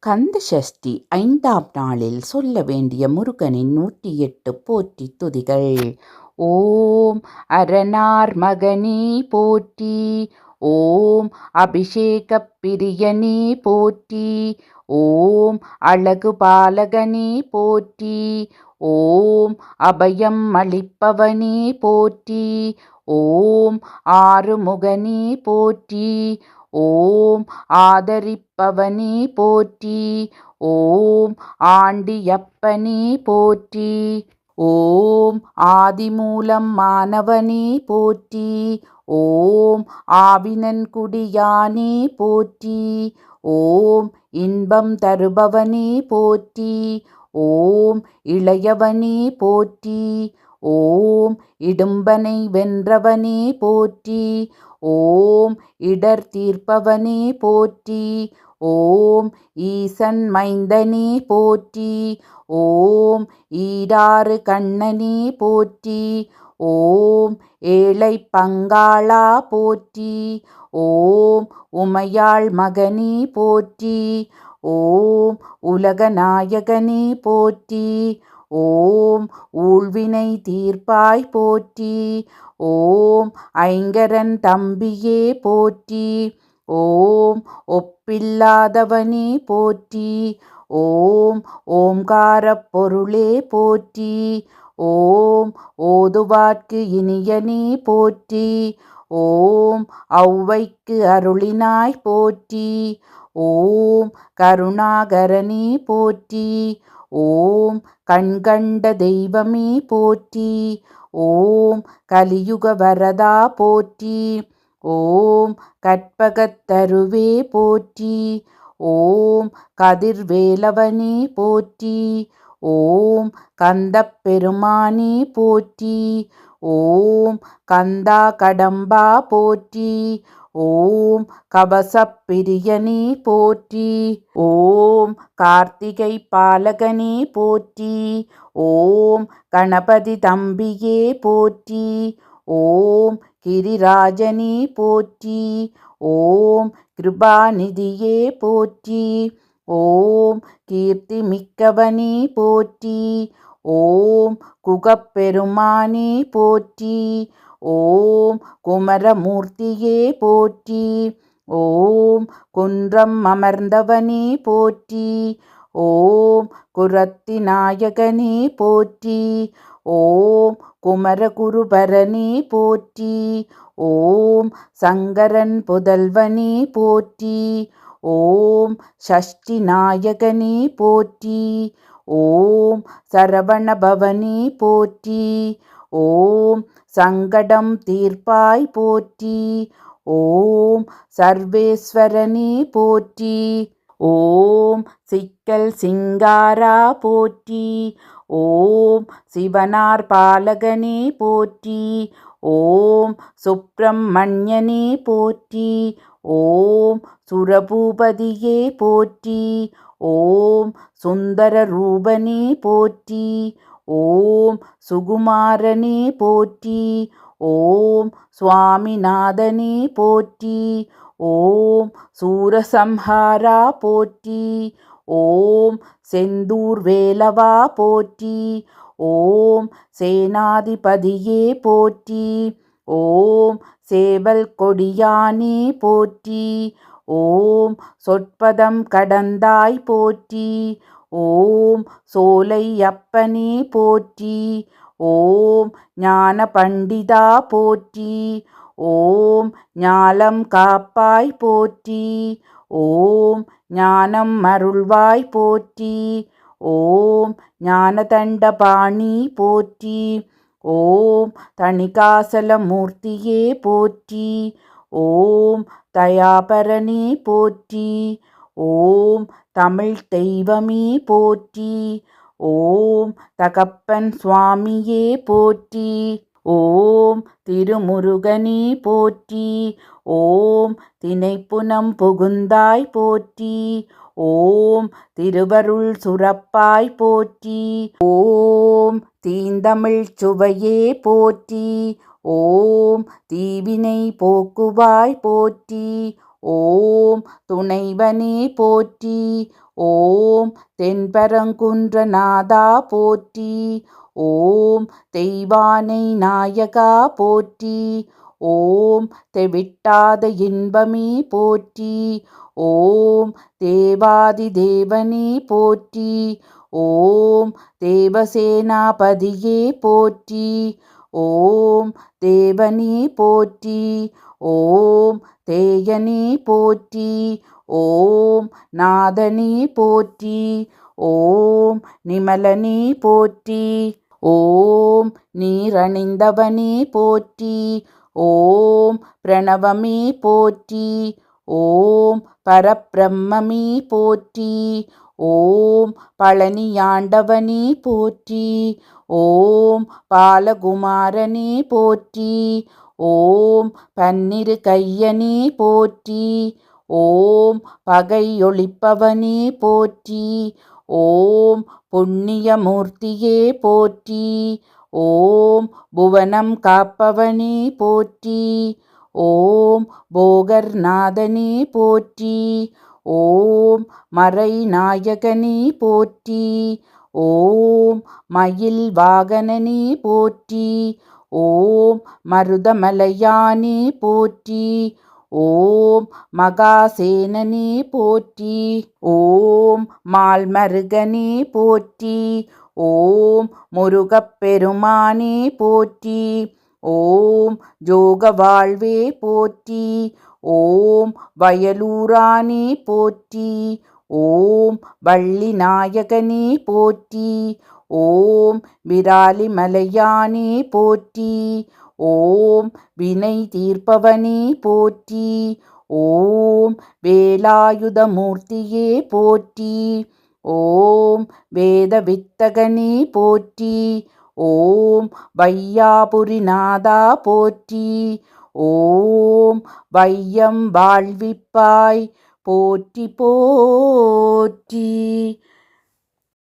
கந்த சஷ்டி 5ஆம் நாளில் சொல்ல வேண்டிய முருகனின் 108 போற்றி துதிகள். ஓம் அரணார் மகனே போற்றி. ஓம் அபிஷேகப் பிரியனே போற்றி. ஓம் அழகு பாலகனே போற்றி. ஓம் அபயம் அளிப்பவனே போற்றி. ஓம் ஆறுமுகனே போற்றி. ஓம் ஆதரிப்பவனே போற்றி. ஓம் ஆண்டியப்பனே போற்றி. ஓம் ஆதிமூலம் மானவனே போற்றி. ஓம் ஆவினன்குடியானே போற்றி. ஓம் இன்பம் தருபவனே போற்றி. ஓம் இளையவனே போற்றி. ஓம் இடும்பனை வென்றவனே போற்றி. ஓம் இடர் தீர்ப்பவனே போற்றி. ஓம் ஈசன் மைந்தனே போற்றி. ஓம் ஈராறு கண்ணனே போற்றி. ஓம் ஏழை பங்காளா போற்றி. ஓம் உமையாள் மகனே போற்றி. ஓம் உலகநாயகனே போற்றி. ஓம் ஊழ்வினை தீர்ப்பாய் போற்றி. ஓம் ஐங்கரன் தம்பியே போற்றி. ஓம் ஒப்பில்லாதவனே போற்றி. ஓம் ஓம்காரப் பொருளே போற்றி. ஓம் ஓதுவார்க்கு இனியனே போற்றி. ஓம் ஔவைக்கு அருளினாய் போற்றி. ஓம் கருணாகரனே போற்றி. ஓம் கண்கண்ட தெய்வமே போற்றி. ஓம் கலியுக வரதா போற்றி. ஓம் கற்பகத்தருவே போற்றி. ஓம் கதிர்வேலவனே போற்றி. ஓம் கந்தப் பெருமானே போற்றி. ஓம் கந்தா கடம்பா போற்றி. ஓம் கவசப் பிரியனே போற்றி. ஓம் கார்த்திகை பாலகனே போற்றி. ஓம் கணபதி தம்பியே போற்றி. ஓம் கிரிராஜனே போற்றி. ஓம் கிருபாநிதியே போற்றி. ஓம் கீர்த்தி மிக்கவனே போற்றி. ஓம் குகப்பெருமானே போற்றி. ஓம் குமரமூர்த்தியே போற்றி. ஓம் குன்றம் அமர்ந்தவனே போற்றி. ஓம் குரத்தி நாயகனே போற்றி. ஓம் குமரகுருபரனே போற்றி. ஓம் சங்கரன் புதல்வனே போற்றி. ஓம் சஷ்டி நாயகனே போற்றி. ஓம் சரவணபவனே போற்றி. ஓம் சங்கடம் தீர்ப்பாய் போற்றி. ஓம் சர்வேஸ்வரனே போற்றி. ஓம் சிக்கல் சிங்காரா போற்றி. ஓம் சிவனார் பாலகனே போற்றி. ஓம் சுப்பிரமணியனே போற்றி. ஓம் சுரபூபதியே போற்றி. ஓம் சுந்தர ரூபனே போற்றி. ஓம் சுகுமாரனே போற்றி. ஓம் சுவாமிநாதனே போற்றி. ஓம் சூரசம்ஹாரா போற்றி. ஓம் செந்தூர் வேலவா போற்றி. ஓம் சேனாதிபதியே போற்றி. ஓம் சேவல் கொடியானே போற்றி. ஓம் சொற்பதம் கடந்தாய் போற்றி. ஓம் சோலை அப்பனே போற்றி. ஓம் ஞான பண்டிதா போற்றி. ஓம் ஞாலம் காப்பாய் போற்றி. ஓம் ஞானம் அருள்வாய் போற்றி. ஓம் ஞானதண்டபாணி போற்றி. ஓம் தணிகாசலமூர்த்தியே போற்றி. ஓம் தயாபரனே போற்றி. ஓம் தமிழ் தெய்வமே போற்றி. ஓம் தகப்பன் சுவாமியே போற்றி. ஓம் திருமுருகனே போற்றி. ஓம் தினைப்புனம் புகுந்தாய் போற்றி. ஓம் திருவருள் சுரப்பாய் போற்றி. ஓம் தீந்தமிழ் சுவையே போற்றி. ஓம் தீவினை போக்குவாய் போற்றி. ஓம் துணைவனே போற்றி. ஓம் தென்பரங்குன்றநாதா போற்றி. ஓம் தெய்வானை நாயகா போற்றி. ஓம் தெவிட்டாத இன்பமே போற்றி. ஓம் தேவாதி தேவனே போற்றி. ஓம் தேவசேனாபதியே போற்றி. ஓம் தேவனே போற்றி. ஓம் தேயனே போற்றி. ஓம் நாதனே போற்றி. ஓம் நிமலனே போற்றி. ஓம் நீரணிந்தவனே போற்றி. ஓம் பிரணவமே போற்றி. ஓம் பரபிரம்மமே போற்றி. ஓம் பழனியாண்டவனே போற்றி. ஓம் பாலகுமாரனே போற்றி. ஓம் பன்னிரு கையனே போற்றி. ஓம் பகையொழிப்பவனே போற்றி. ஓம் புண்ணியமூர்த்தியே போற்றி. ஓம் புவனம் காப்பவனே போற்றி. ஓம் போகர்நாதனே போற்றி. ஓம் மறைநாயகனே போற்றி. ஓம் மயில் வாகனனே போற்றி. ஓம் மருதமலையானே போற்றி. ஓம் மகாசேனனே போற்றி. ஓம் மால்மருகனே போற்றி. ஓம் முருகப்பெருமானே போற்றி. ஓம் ஜோக வாழ்வே போற்றி. ஓம் வயலூரானே போற்றி. ஓம் வள்ளி நாயகனே போற்றி. ஓம் விராலிமலையானே போற்றி. ஓம் வினை தீர்ப்பவனே போற்றி. ஓம் வேலாயுதமூர்த்தியே போற்றி. ஓம் வேதவித்தகனே போற்றி. ஓம் வையாபுரிநாதா போற்றி. ஓம் வையம் வாழ்விப்பாய் போற்றி போற்றி.